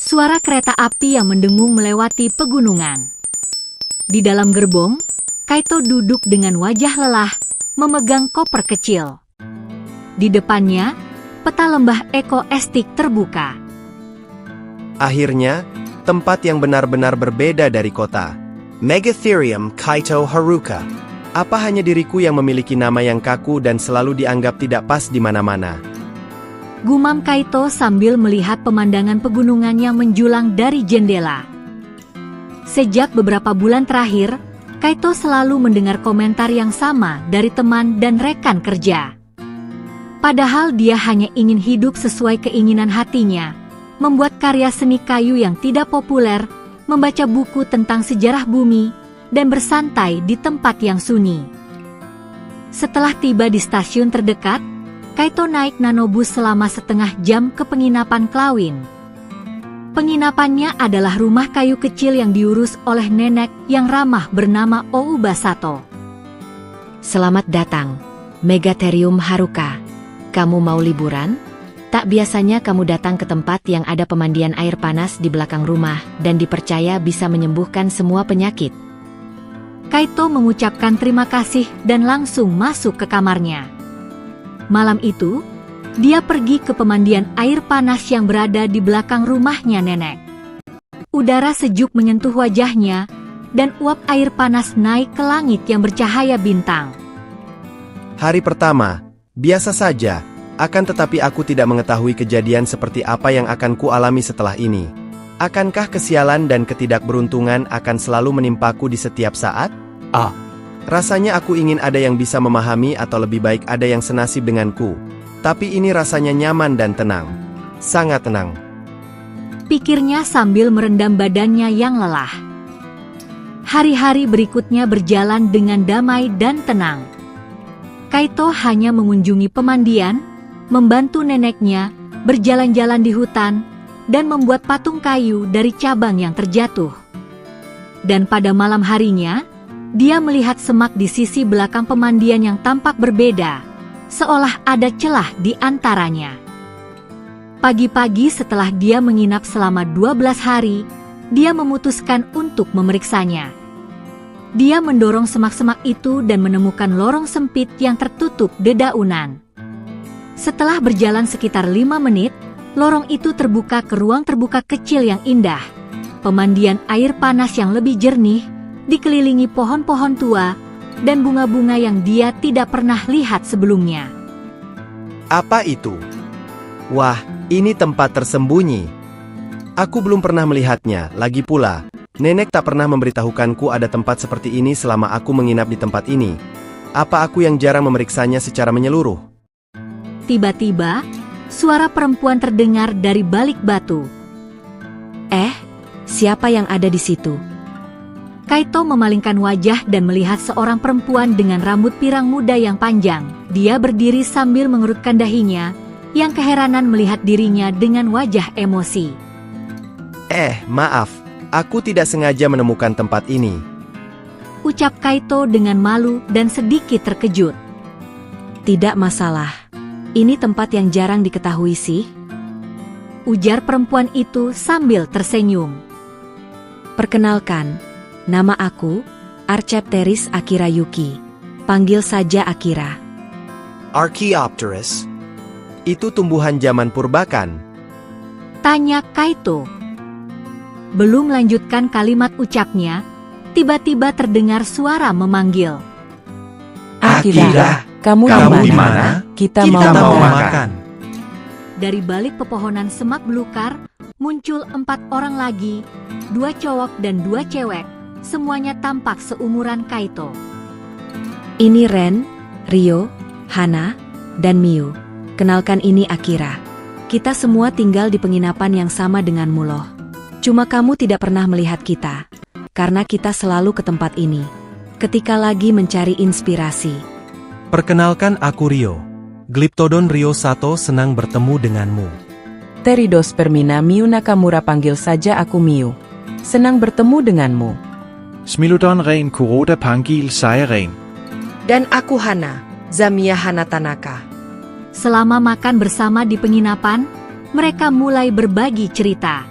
suara kereta api yang mendengung melewati pegunungan. Di dalam gerbong, Kaito duduk dengan wajah lelah, memegang koper kecil. Di depannya, peta lembah ekoestik terbuka. Akhirnya, tempat yang benar-benar berbeda dari kota. Megatherium Kaito Haruka. Apa hanya diriku yang memiliki nama yang kaku dan selalu dianggap tidak pas di mana-mana? Gumam Kaito sambil melihat pemandangan pegunungan yang menjulang dari jendela. Sejak beberapa bulan terakhir, Kaito selalu mendengar komentar yang sama dari teman dan rekan kerja. Padahal dia hanya ingin hidup sesuai keinginan hatinya, membuat karya seni kayu yang tidak populer, membaca buku tentang sejarah bumi, dan bersantai di tempat yang sunyi. Setelah tiba di stasiun terdekat, Kaito naik nanobus selama setengah jam ke penginapan Clawin. Penginapannya adalah rumah kayu kecil yang diurus oleh nenek yang ramah bernama Ouba Sato. Selamat datang, Megatherium Haruka. Kamu mau liburan? Tak biasanya kamu datang ke tempat yang ada pemandian air panas di belakang rumah dan dipercaya bisa menyembuhkan semua penyakit. Kaito mengucapkan terima kasih dan langsung masuk ke kamarnya. Malam itu, dia pergi ke pemandian air panas yang berada di belakang rumahnya nenek. Udara sejuk menyentuh wajahnya, dan uap air panas naik ke langit yang bercahaya bintang. Hari pertama, biasa saja, akan tetapi aku tidak mengetahui kejadian seperti apa yang akan kualami setelah ini. Akankah kesialan dan ketidakberuntungan akan selalu menimpaku di setiap saat? Rasanya aku ingin ada yang bisa memahami atau lebih baik ada yang senasib denganku. Tapi ini rasanya nyaman dan tenang. Sangat tenang. Pikirnya sambil merendam badannya yang lelah. Hari-hari berikutnya berjalan dengan damai dan tenang. Kaito hanya mengunjungi pemandian, membantu neneknya, berjalan-jalan di hutan, dan membuat patung kayu dari cabang yang terjatuh. Dan pada malam harinya, dia melihat semak di sisi belakang pemandian yang tampak berbeda, seolah ada celah di antaranya. Pagi-pagi setelah dia menginap selama 12 hari, dia memutuskan untuk memeriksanya. Dia mendorong semak-semak itu dan menemukan lorong sempit yang tertutup dedaunan. Setelah berjalan sekitar 5 menit, lorong itu terbuka ke ruang terbuka kecil yang indah. Pemandian air panas yang lebih jernih, dikelilingi pohon-pohon tua, dan bunga-bunga yang dia tidak pernah lihat sebelumnya. Apa itu? Wah, ini tempat tersembunyi. Aku belum pernah melihatnya, lagi pula. Nenek tak pernah memberitahukanku ada tempat seperti ini selama aku menginap di tempat ini. Apa aku yang jarang memeriksanya secara menyeluruh? Tiba-tiba, suara perempuan terdengar dari balik batu. Siapa yang ada di situ? Kaito memalingkan wajah dan melihat seorang perempuan dengan rambut pirang muda yang panjang. Dia berdiri sambil mengerutkan dahinya, yang keheranan melihat dirinya dengan wajah emosi. Maaf, aku tidak sengaja menemukan tempat ini. Ucap Kaito dengan malu dan sedikit terkejut. Tidak masalah. Ini tempat yang jarang diketahui sih. Ujar perempuan itu sambil tersenyum. Perkenalkan, nama aku, Archaeopteris Akira Yuki. Panggil saja Akira. Archaeopteris? Itu tumbuhan zaman purba kan? Tanya Kaito. Belum melanjutkan kalimat ucapnya, tiba-tiba terdengar suara memanggil. Akira, kamu di mana? Kita Kita mau mau makan. makan. Dari balik pepohonan semak belukar, muncul 4 orang lagi, 2 cowok dan 2 cewek, semuanya tampak seumuran Kaito. Ini Ren, Ryo, Hana, dan Miu. Kenalkan ini Akira. Kita semua tinggal di penginapan yang sama denganmu loh. Cuma kamu tidak pernah melihat kita, karena kita selalu ke tempat ini. Ketika lagi mencari inspirasi. Perkenalkan aku Ryo. Glyptodon Ryo Sato, senang bertemu denganmu. Teridos Permina Miu Nakamura, panggil saja aku Miu. Senang bertemu denganmu. Smilodon Ren Kuroda panggil saya Ren. Dan aku Hana, Zamiya Hana Tanaka. Selama makan bersama di penginapan, mereka mulai berbagi cerita.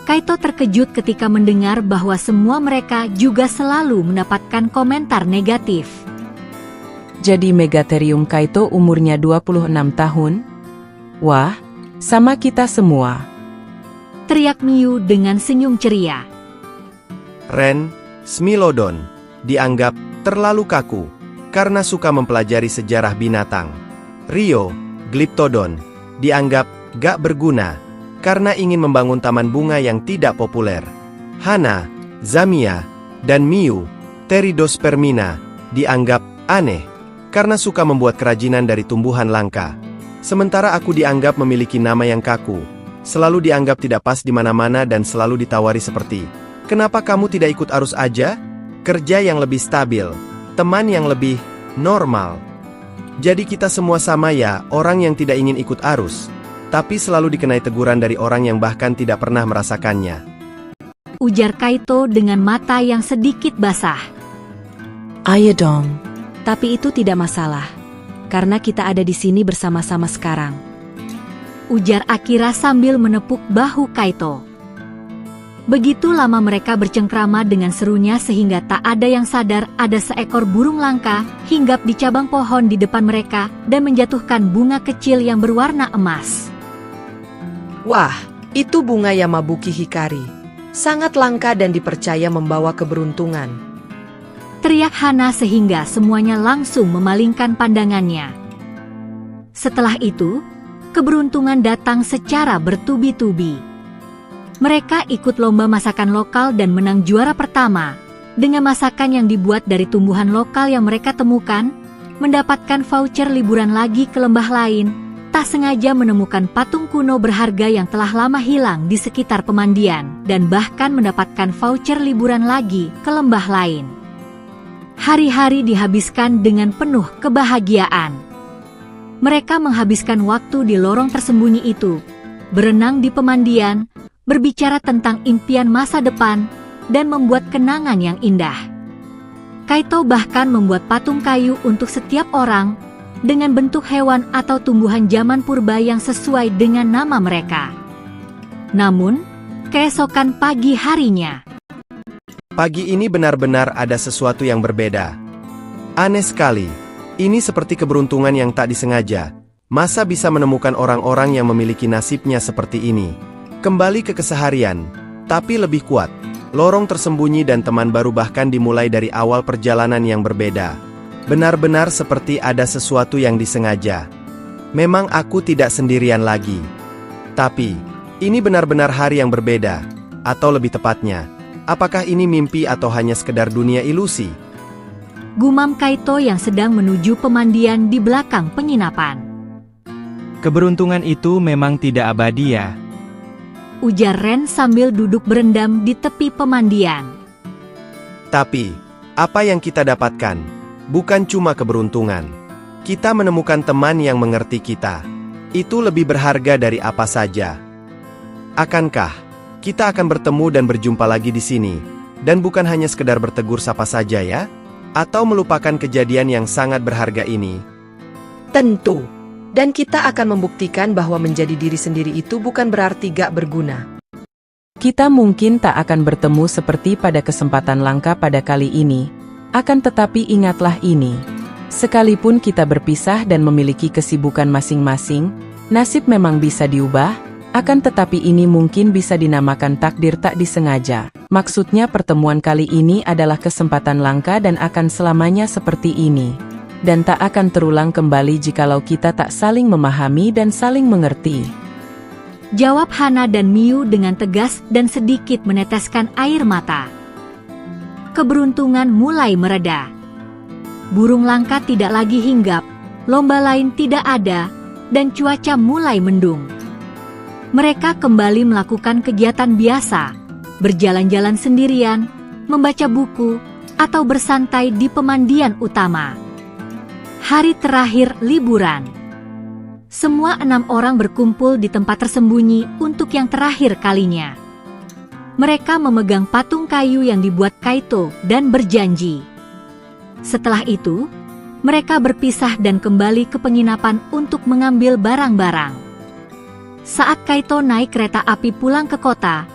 Kaito terkejut ketika mendengar bahwa semua mereka juga selalu mendapatkan komentar negatif. Jadi Megatherium Kaito umurnya 26 tahun? Wah, sama kita semua. Teriak Miu dengan senyum ceria. Ren, Smilodon, dianggap terlalu kaku, karena suka mempelajari sejarah binatang. Rio, Glyptodon, dianggap gak berguna, karena ingin membangun taman bunga yang tidak populer. Hana, Zamia, dan Miu, Pteridospermina, dianggap aneh, karena suka membuat kerajinan dari tumbuhan langka. Sementara aku dianggap memiliki nama yang kaku, selalu dianggap tidak pas di mana-mana dan selalu ditawari seperti, "Kenapa kamu tidak ikut arus aja? Kerja yang lebih stabil, teman yang lebih normal." Jadi kita semua sama ya, orang yang tidak ingin ikut arus, tapi selalu dikenai teguran dari orang yang bahkan tidak pernah merasakannya. Ujar Kaito dengan mata yang sedikit basah. Ayo dong. Tapi itu tidak masalah. Karena kita ada di sini bersama-sama sekarang. Ujar Akira sambil menepuk bahu Kaito. Begitu lama mereka bercengkrama dengan serunya sehingga tak ada yang sadar ada seekor burung langka hinggap di cabang pohon di depan mereka dan menjatuhkan bunga kecil yang berwarna emas. Wah, itu bunga Yamabuki Hikari. Sangat langka dan dipercaya membawa keberuntungan. Teriak Hana sehingga semuanya langsung memalingkan pandangannya. Setelah itu, keberuntungan datang secara bertubi-tubi. Mereka ikut lomba masakan lokal dan menang juara pertama, dengan masakan yang dibuat dari tumbuhan lokal yang mereka temukan, mendapatkan voucher liburan lagi ke lembah lain, tak sengaja menemukan patung kuno berharga yang telah lama hilang di sekitar pemandian, dan bahkan mendapatkan voucher liburan lagi ke lembah lain. Hari-hari dihabiskan dengan penuh kebahagiaan. Mereka menghabiskan waktu di lorong tersembunyi itu, berenang di pemandian, berbicara tentang impian masa depan, dan membuat kenangan yang indah. Kaito bahkan membuat patung kayu untuk setiap orang, dengan bentuk hewan atau tumbuhan zaman purba yang sesuai dengan nama mereka. Namun, keesokan pagi harinya, Pagi ini benar-benar ada sesuatu yang berbeda. Aneh sekali. Ini seperti keberuntungan yang tak disengaja. Masa bisa menemukan orang-orang yang memiliki nasibnya seperti ini? Kembali ke keseharian, tapi lebih kuat. Lorong tersembunyi dan teman baru bahkan dimulai dari awal perjalanan yang berbeda. Benar-benar seperti ada sesuatu yang disengaja. Memang aku tidak sendirian lagi. Tapi, ini benar-benar hari yang berbeda. Atau lebih tepatnya, apakah ini mimpi atau hanya sekedar dunia ilusi? gumam Kaito yang sedang menuju pemandian di belakang penginapan. Keberuntungan itu memang tidak abadi ya. Ujar Ren sambil duduk berendam di tepi pemandian. Tapi, apa yang kita dapatkan? Bukan cuma keberuntungan. Kita menemukan teman yang mengerti kita. Itu lebih berharga dari apa saja. Akankah kita akan bertemu dan berjumpa lagi di sini? Dan bukan hanya sekedar bertegur sapa saja ya? Atau melupakan kejadian yang sangat berharga ini? Tentu. Dan kita akan membuktikan bahwa menjadi diri sendiri itu bukan berarti gak berguna. Kita mungkin tak akan bertemu seperti pada kesempatan langka pada kali ini. Akan tetapi ingatlah ini. Sekalipun kita berpisah dan memiliki kesibukan masing-masing, nasib memang bisa diubah, akan tetapi ini mungkin bisa dinamakan takdir tak disengaja. Maksudnya pertemuan kali ini adalah kesempatan langka dan akan selamanya seperti ini. Dan tak akan terulang kembali jikalau kita tak saling memahami dan saling mengerti. Jawab Hana dan Miu dengan tegas dan sedikit meneteskan air mata. Keberuntungan mulai mereda. Burung langka tidak lagi hinggap, lomba lain tidak ada, dan cuaca mulai mendung. Mereka kembali melakukan kegiatan biasa, berjalan-jalan sendirian, membaca buku, atau bersantai di pemandian utama. Hari terakhir liburan. Semua 6 orang berkumpul di tempat tersembunyi untuk yang terakhir kalinya. Mereka memegang patung kayu yang dibuat Kaito dan berjanji. Setelah itu, mereka berpisah dan kembali ke penginapan untuk mengambil barang-barang. Saat Kaito naik kereta api pulang ke kota,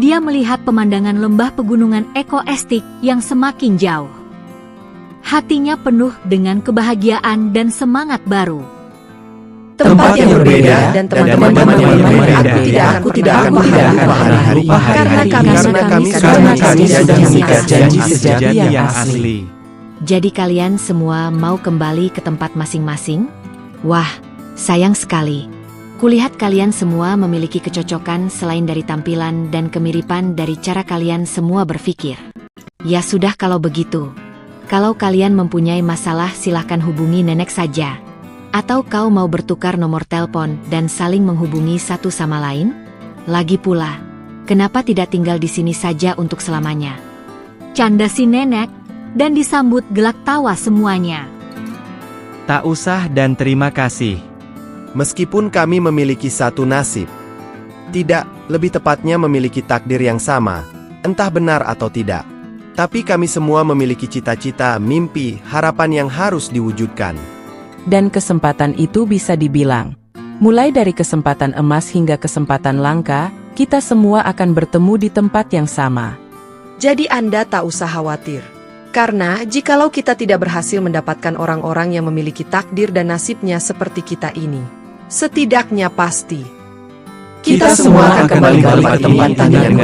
dia melihat pemandangan lembah pegunungan ekoestik yang semakin jauh. Hatinya penuh dengan kebahagiaan dan semangat baru. Tempat yang berbeda dan teman-teman yang berbeda. Aku tidak akan lupa hari-hari karena kami janji sejati yang asli. Jadi kalian semua mau kembali ke tempat masing-masing? Wah, sayang sekali. Kulihat kalian semua memiliki kecocokan selain dari tampilan dan kemiripan dari cara kalian semua berpikir. Ya sudah kalau begitu. Kalau kalian mempunyai masalah silahkan hubungi nenek saja. Atau kau mau bertukar nomor telepon dan saling menghubungi satu sama lain? Lagi pula, kenapa tidak tinggal di sini saja untuk selamanya? Canda si nenek, dan disambut gelak tawa semuanya. Tak usah dan terima kasih. Meskipun kami memiliki satu nasib, tidak, lebih tepatnya memiliki takdir yang sama, entah benar atau tidak. Tapi kami semua memiliki cita-cita, mimpi, harapan yang harus diwujudkan. Dan kesempatan itu bisa dibilang, mulai dari kesempatan emas hingga kesempatan langka, kita semua akan bertemu di tempat yang sama. Jadi Anda tak usah khawatir. Karena jikalau kita tidak berhasil mendapatkan orang-orang yang memiliki takdir dan nasibnya seperti kita ini, setidaknya pasti kita semua akan kembali ke tempat dengan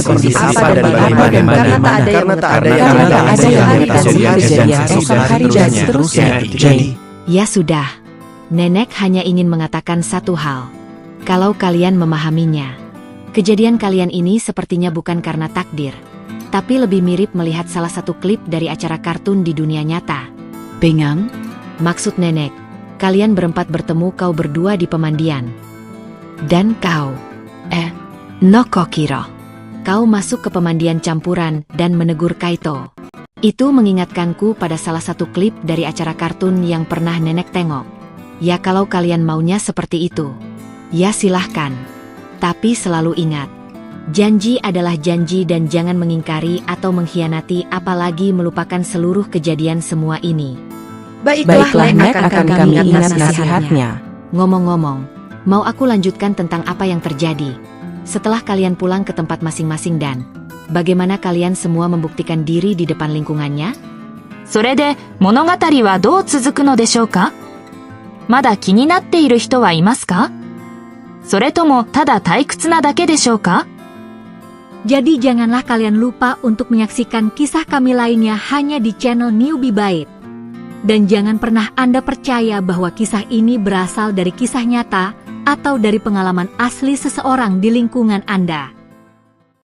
kondisi apa dan bagaimana, karena tak ada yang hari dan kejadian esok hari dan seterusnya. Ya sudah, nenek hanya ingin mengatakan satu hal. Kalau kalian memahaminya, kejadian kalian ini sepertinya bukan karena takdir, tapi lebih mirip melihat salah satu klip dari acara kartun di dunia nyata. Bingung? Maksud nenek, kalian berempat bertemu kau berdua di pemandian. Dan kau, no Kokiro. Kau masuk ke pemandian campuran dan menegur Kaito. Itu mengingatkanku pada salah satu klip dari acara kartun yang pernah nenek tengok. Ya kalau kalian maunya seperti itu, ya silahkan. Tapi selalu ingat, janji adalah janji dan jangan mengingkari atau mengkhianati apalagi melupakan seluruh kejadian semua ini. Baiklah Nek, akan kami ingat nasihatnya. Ngomong-ngomong, mau aku lanjutkan tentang apa yang terjadi setelah kalian pulang ke tempat masing-masing dan bagaimana kalian semua membuktikan diri di depan lingkungannya? それで物語はどう続くのでしょうか？まだ気になっている人はいますか？それともただ退屈なだけでしょうか？ Jadi janganlah kalian lupa untuk menyaksikan kisah kami lainnya hanya di channel Newbie Byte. Dan jangan pernah Anda percaya bahwa kisah ini berasal dari kisah nyata atau dari pengalaman asli seseorang di lingkungan Anda.